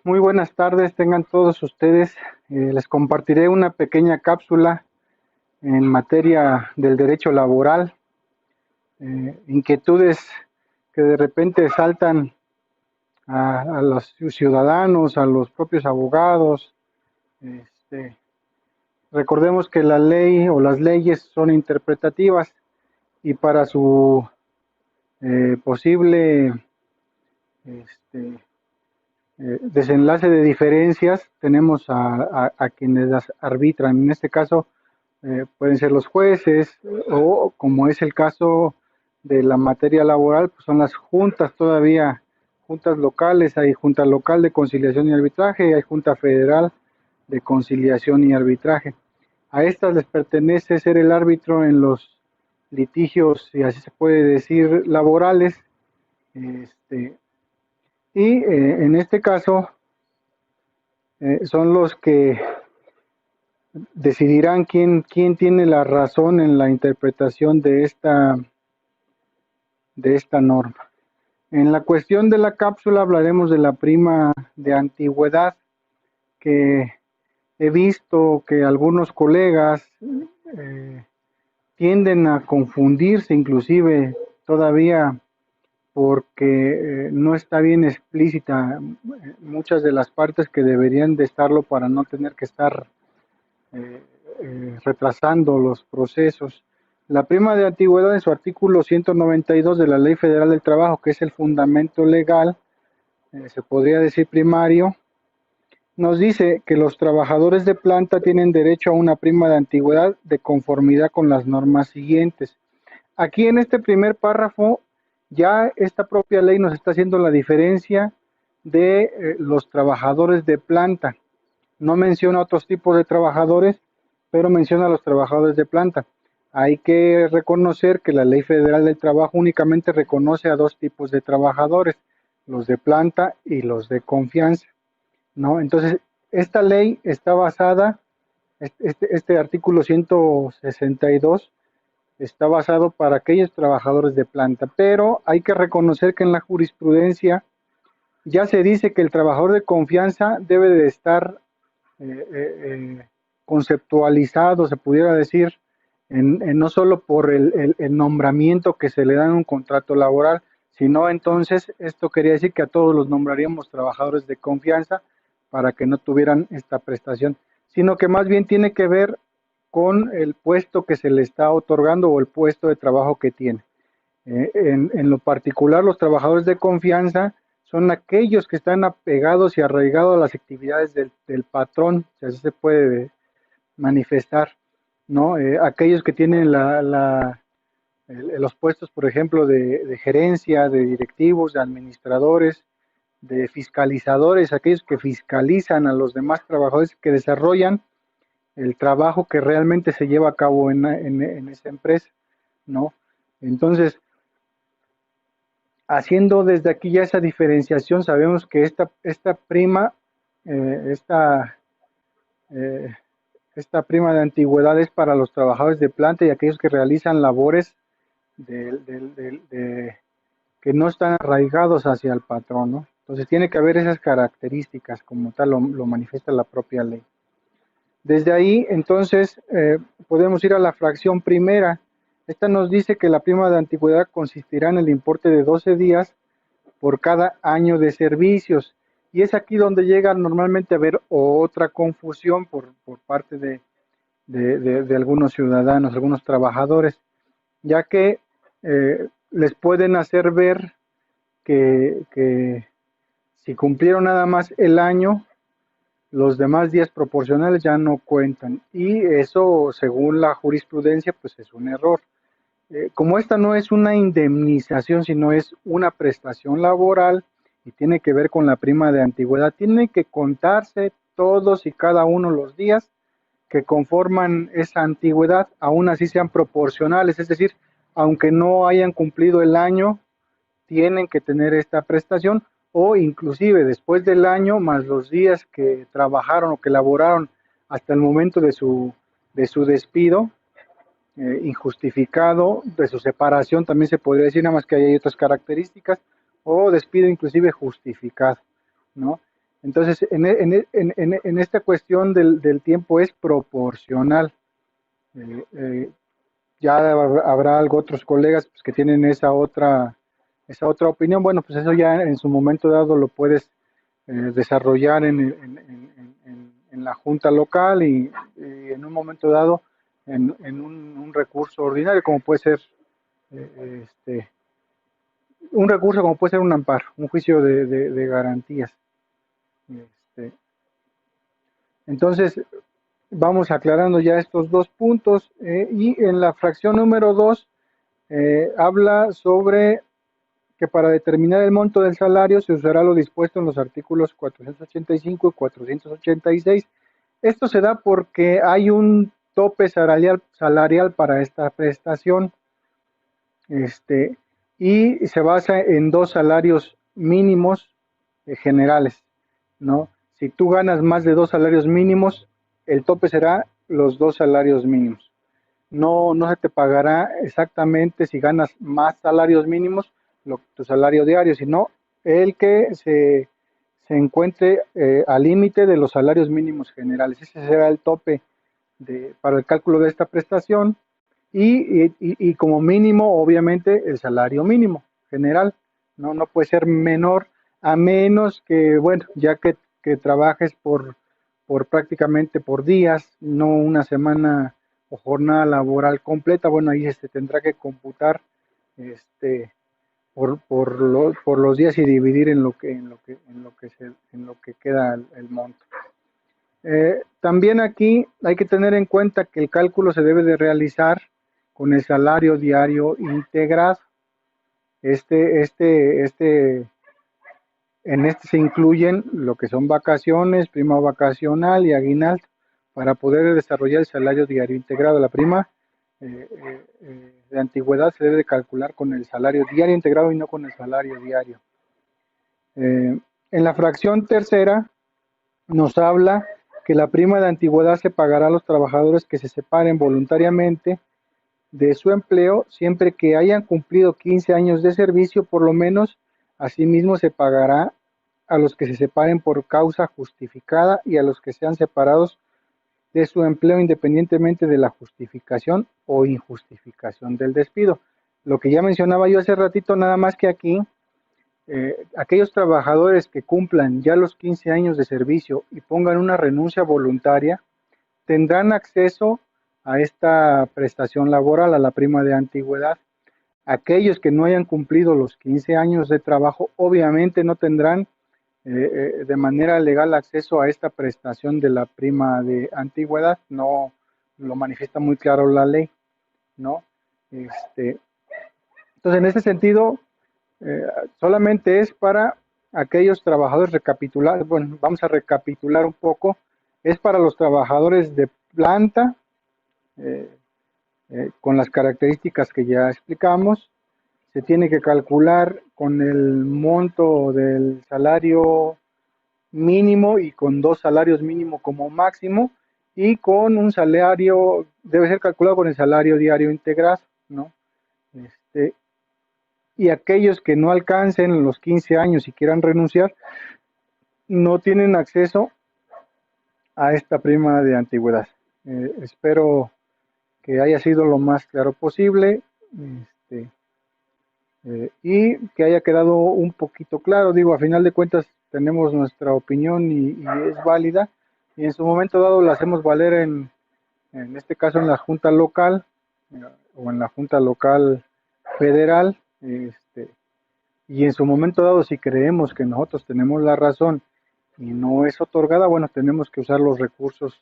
Muy buenas tardes, tengan todos ustedes. Les compartiré una pequeña cápsula en materia del derecho laboral, inquietudes que de repente saltan a los ciudadanos, a los propios abogados. Este, Recordemos que la ley o las leyes son interpretativas y para su posible este, desenlace de diferencias tenemos a quienes las arbitran. En este caso pueden ser los jueces o como es el caso de la materia laboral, pues son las juntas todavía, juntas locales, hay junta local de conciliación y arbitraje y hay junta federal de conciliación y arbitraje. A estas les pertenece ser el árbitro en los litigios, si así se puede decir, laborales, este, y en este caso son los que decidirán quién tiene la razón en la interpretación de esta norma. En la cuestión de la cápsula hablaremos de la prima de antigüedad, que he visto que algunos colegas eh, tienden a confundirse inclusive todavía porque no está bien explícita muchas de las partes que deberían de estarlo para no tener que estar eh, retrasando los procesos. La prima de antigüedad en su artículo 192 de la Ley Federal del Trabajo, que es el fundamento legal, se podría decir primario, nos dice que los trabajadores de planta tienen derecho a una prima de antigüedad de conformidad con las normas siguientes. Aquí en este primer párrafo ya esta propia ley nos está haciendo la diferencia de los trabajadores de planta. No menciona otros tipos de trabajadores, pero menciona a los trabajadores de planta. Hay que reconocer que la Ley Federal del Trabajo únicamente reconoce a dos tipos de trabajadores, los de planta y los de confianza, ¿no? Entonces, esta ley está basada, este artículo 162 está basado para aquellos trabajadores de planta, pero hay que reconocer que en la jurisprudencia ya se dice que el trabajador de confianza debe de estar conceptualizado, se pudiera decir, no solo por el nombramiento que se le da en un contrato laboral, sino entonces esto quería decir que a todos los nombraríamos trabajadores de confianza para que no tuvieran esta prestación, sino que más bien tiene que ver con el puesto que se le está otorgando o el puesto de trabajo que tiene. En lo particular, los trabajadores de confianza son aquellos que están apegados y arraigados a las actividades del patrón, si así se puede manifestar, ¿no? Aquellos que tienen los puestos, por ejemplo, de gerencia, de directivos, de administradores, de fiscalizadores, aquellos que fiscalizan a los demás trabajadores que desarrollan el trabajo que realmente se lleva a cabo en esa empresa, ¿no? Entonces, haciendo desde aquí ya esa diferenciación, sabemos que esta prima, eh, esta, eh, esta prima de antigüedad es para los trabajadores de planta y aquellos que realizan labores que no están arraigados hacia el patrón, ¿no? Entonces tiene que haber esas características, como tal lo manifiesta la propia ley. Desde ahí, entonces, podemos ir a la fracción primera. Esta nos dice que la prima de antigüedad consistirá en el importe de 12 días por cada año de servicios. Y es aquí donde llega normalmente a haber otra confusión por parte de algunos ciudadanos, algunos trabajadores, ya que les pueden hacer ver que si cumplieron nada más el año, los demás días proporcionales ya no cuentan. Y eso, según la jurisprudencia, pues es un error. Como esta no es una indemnización, sino es una prestación laboral y tiene que ver con la prima de antigüedad, tiene que contarse todos y cada uno los días que conforman esa antigüedad, aún así sean proporcionales, es decir, aunque no hayan cumplido el año, tienen que tener esta prestación o inclusive después del año más los días que trabajaron o que laboraron hasta el momento de su despido, injustificado, de su separación también se podría decir, nada más que hay otras características, o despido inclusive justificado, ¿no? Entonces, en esta cuestión del tiempo es proporcional. Eh, eh, ya habrá algo otros colegas pues, que tienen esa otra opinión. Bueno, pues eso ya en su momento dado lo puedes desarrollar en la junta local y en un momento dado en un recurso ordinario, como puede ser este, un recurso, como puede ser un amparo, un juicio de garantías. Este, entonces, vamos aclarando ya estos dos puntos y en la fracción número 2 habla sobre que para determinar el monto del salario se usará lo dispuesto en los artículos 485 y 486. Esto se da porque hay un tope salarial para esta prestación y se basa en dos salarios mínimos generales, ¿no? Si tú ganas más de dos salarios mínimos, el tope será los dos salarios mínimos. No se te pagará exactamente si ganas más salarios mínimos, tu salario diario, sino el que se encuentre al límite de los salarios mínimos generales. Ese será el tope para el cálculo de esta prestación y como mínimo, obviamente, el salario mínimo general. No puede ser menor a menos que, bueno, ya que trabajes por prácticamente por días, no una semana o jornada laboral completa, bueno, ahí se tendrá que computar este, por los días y dividir en lo que queda el monto. También aquí hay que tener en cuenta que el cálculo se debe de realizar con el salario diario integrado. En este se incluyen lo que son vacaciones, prima vacacional y aguinaldo para poder desarrollar el salario diario integrado. La prima de antigüedad se debe de calcular con el salario diario integrado y no con el salario diario. En la fracción tercera nos habla que la prima de antigüedad se pagará a los trabajadores que se separen voluntariamente de su empleo siempre que hayan cumplido 15 años de servicio, por lo menos. Asimismo se pagará a los que se separen por causa justificada y a los que sean separados de su empleo independientemente de la justificación o injustificación del despido. Lo que ya mencionaba yo hace ratito, nada más que aquí aquellos trabajadores que cumplan ya los 15 años de servicio y pongan una renuncia voluntaria, tendrán acceso a esta prestación laboral, a la prima de antigüedad. Aquellos que no hayan cumplido los 15 años de trabajo, obviamente no tendrán de manera legal acceso a esta prestación de la prima de antigüedad, no lo manifiesta muy claro la ley, ¿no? Entonces, en este sentido, solamente es para aquellos trabajadores recapitular, bueno, vamos a recapitular un poco, es para los trabajadores de planta, eh, con las características que ya explicamos, se tiene que calcular con el monto del salario mínimo y con dos salarios mínimo como máximo y con un salario, debe ser calculado con el salario diario integral, ¿no? Y aquellos que no alcancen los 15 años y quieran renunciar, no tienen acceso a esta prima de antigüedad. Espero que haya sido lo más claro posible y que haya quedado un poquito claro. Digo, a final de cuentas tenemos nuestra opinión y es válida y en su momento dado la hacemos valer en este caso en la Junta Local o en la Junta Local Federal. Y en su momento dado, si creemos que nosotros tenemos la razón y no es otorgada, bueno, tenemos que usar los recursos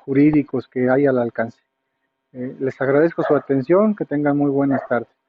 jurídicos que hay al alcance. Les agradezco su atención, que tengan muy buenas tardes.